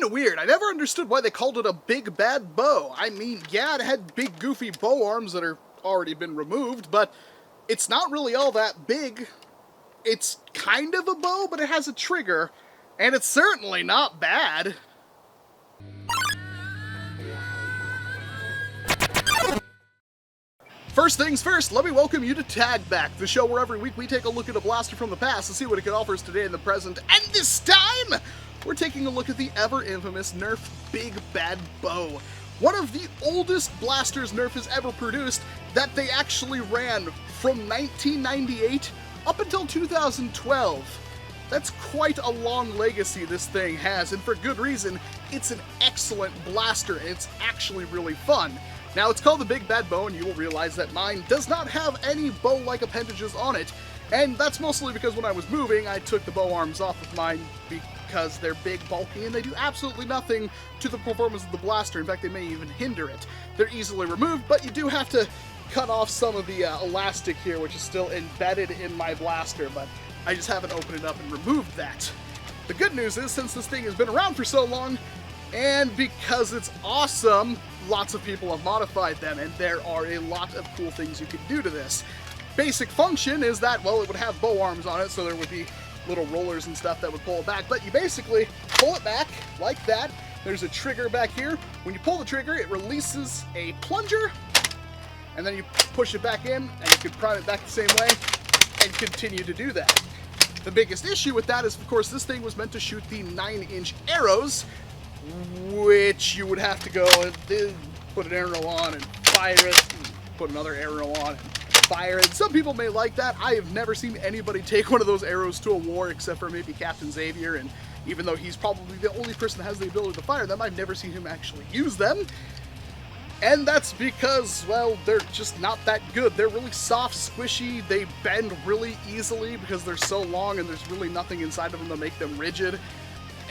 of weird. I never understood why they called it a big bad bow. I mean, yeah, it had big goofy bow arms that are already been removed, but it's not really all that big. It's kind of a bow, but it has a trigger, and it's certainly not bad. First things first, let me welcome you to Tag Back, the show where every week we take a look at a blaster from the past to see what it can offer us today in the present, and this time, we're taking a look at the ever-infamous Nerf Big Bad Bow. One of the oldest blasters Nerf has ever produced that they actually ran from 1998 up until 2012. That's quite a long legacy this thing has, and for good reason. It's an excellent blaster, and it's actually really fun. Now, it's called the Big Bad Bow, and you will realize that mine does not have any bow-like appendages on it, and that's mostly because when I was moving, I took the bow arms off of mine because they're big, bulky, and they do absolutely nothing to the performance of the blaster. In fact, they may even hinder it. They're easily removed, but you do have to cut off some of the elastic here, which is still embedded in my blaster, but I just haven't opened it up and removed that. The good news is, since this thing has been around for so long, and because it's awesome, lots of people have modified them, and there are a lot of cool things you can do to this. Basic function is that, well, it would have bow arms on it, so there would be little rollers and stuff that would pull it back, but you basically pull it back like that. There's a trigger back here. When you pull the trigger, it releases a plunger, and then you push it back in, and you can prime it back the same way, and continue to do that. The biggest issue with that is, of course, this thing was meant to shoot the 9-inch arrows, which you would have to go and put an arrow on and fire it, and put another arrow on and fire it. Some people may like that. I have never seen anybody take one of those arrows to a war except for maybe Captain Xavier, and even though he's probably the only person that has the ability to fire them, I've never seen him actually use them. And that's because, well, they're just not that good. They're really soft, squishy, they bend really easily because they're so long and there's really nothing inside of them to make them rigid,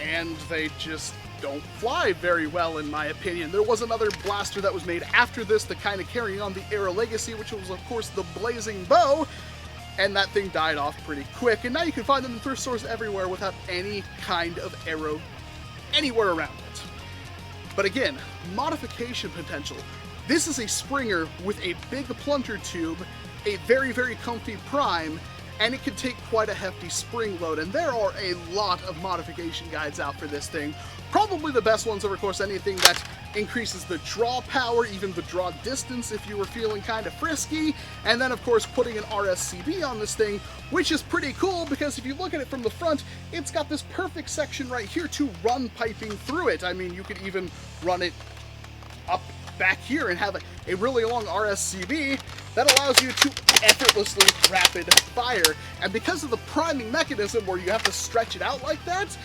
and they just don't fly very well, in my opinion. There was another blaster that was made after this to kind of carry on the era legacy, which was, of course, the Blazing Bow, and that thing died off pretty quick, and now you can find them in thrift stores everywhere without any kind of arrow anywhere around it. But again, modification potential. This is a Springer with a big plunger tube, a very, very comfy prime, and it can take quite a hefty spring load, and there are a lot of modification guides out for this thing. Probably the best ones are, of course, anything that increases the draw power, even the draw distance if you were feeling kind of frisky, and then, of course, putting an RSCB on this thing, which is pretty cool because if you look at it from the front, it's got this perfect section right here to run piping through it. I mean, you could even run it up back here and have a really long RSCB that allows you to effortlessly rapid fire. And because of the priming mechanism where you have to stretch it out like that,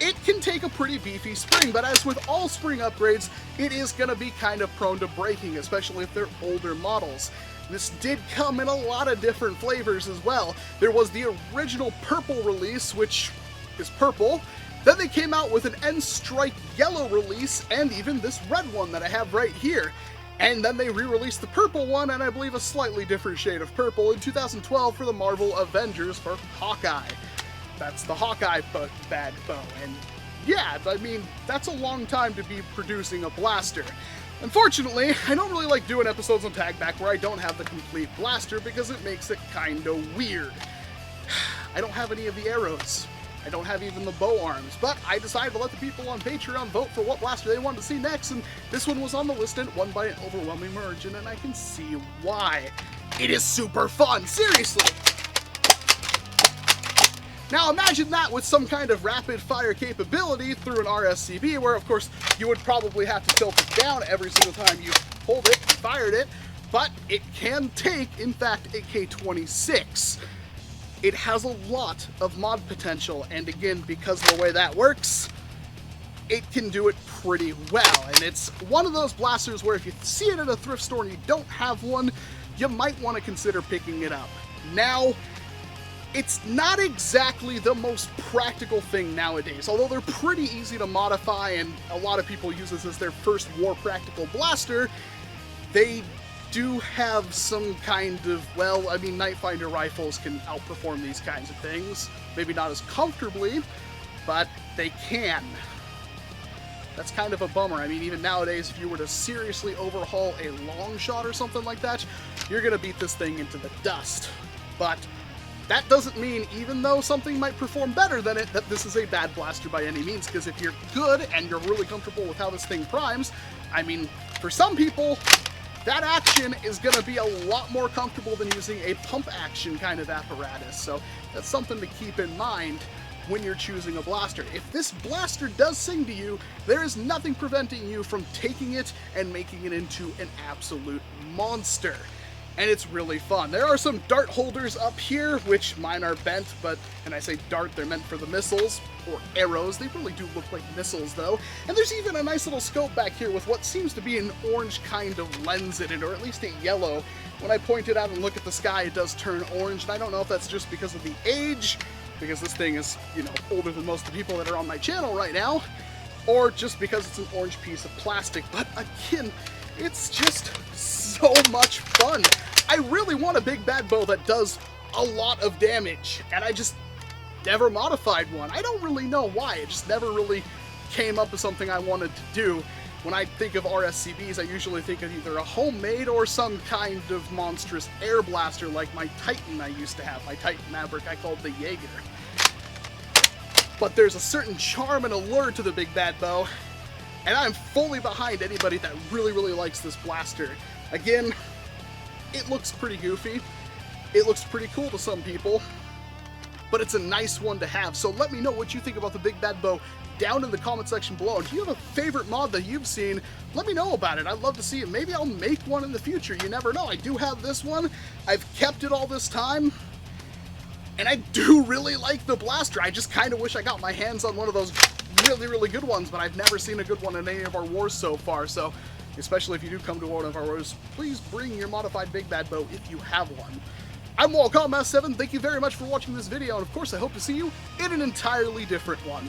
it can take a pretty beefy spring, but as with all spring upgrades, it is going to be kind of prone to breaking, especially if they're older models. This did come in a lot of different flavors as well. There was the original purple release, which is purple. Then they came out with an N-Strike yellow release, and even this red one that I have right here. And then they re-released the purple one, and I believe a slightly different shade of purple in 2012 for the Marvel Avengers for Hawkeye. That's the Hawkeye Bad Bow, and yeah, I mean, that's a long time to be producing a blaster. Unfortunately, I don't really like doing episodes on Tag Back where I don't have the complete blaster because it makes it kinda weird. I don't have any of the arrows. I don't have even the bow arms, but I decided to let the people on Patreon vote for what blaster they wanted to see next, and this one was on the list and it won by an overwhelming margin, and I can see why. It is super fun, seriously! Now imagine that with some kind of rapid fire capability through an RSCB, where of course you would probably have to tilt it down every single time you pulled it and fired it, but it can take, in fact, a K26. It has a lot of mod potential, and again, because of the way that works, it can do it pretty well. And it's one of those blasters where if you see it at a thrift store and you don't have one, you might want to consider picking it up. Now, it's not exactly the most practical thing nowadays, although they're pretty easy to modify and a lot of people use this as their first war practical blaster. They do have some kind of, well, I mean, Nightfinder rifles can outperform these kinds of things. Maybe not as comfortably, but they can. That's kind of a bummer. I mean, even nowadays, if you were to seriously overhaul a long shot or something like that, you're going to beat this thing into the dust. But that doesn't mean, even though something might perform better than it, that this is a bad blaster by any means, because if you're good and you're really comfortable with how this thing primes, I mean, for some people, that action is going to be a lot more comfortable than using a pump action kind of apparatus, so that's something to keep in mind when you're choosing a blaster. If this blaster does sing to you, there is nothing preventing you from taking it and making it into an absolute monster. And it's really fun. There are some dart holders up here, which mine are bent, but, and I say dart, they're meant for the missiles, or arrows. They really do look like missiles, though. And there's even a nice little scope back here with what seems to be an orange kind of lens in it, or at least a yellow. When I point it out and look at the sky, it does turn orange, and I don't know if that's just because of the age, because this thing is, you know, older than most of the people that are on my channel right now, or just because it's an orange piece of plastic. But again, it's just so much fun. I really want a big bad bow that does a lot of damage, and I just never modified one. I don't really know why. It just never really came up with something I wanted to do. When I think of RSCBs, I usually think of either a homemade or some kind of monstrous air blaster like my Titan I used to have. My Titan Maverick I called the Jaeger. But there's a certain charm and allure to the big bad bow, and I'm fully behind anybody that really, really likes this blaster. Again, it looks pretty goofy. It looks pretty cool to some people, but it's a nice one to have. So let me know what you think about the big bad bow down in the comment section below. And if you have a favorite mod that you've seen, let me know about it. I'd love to see it. Maybe I'll make one in the future. You never know. I do have this one. I've kept it all this time, and I do really like the blaster. I just kind of wish I got my hands on one of those really, really good ones, but I've never seen a good one in any of our wars so far. So especially if you do come to one of our wars, please bring your modified big bad bow if you have one. I'm Walcom S7. Thank you very much for watching this video, and of course I hope to see you in an entirely different one.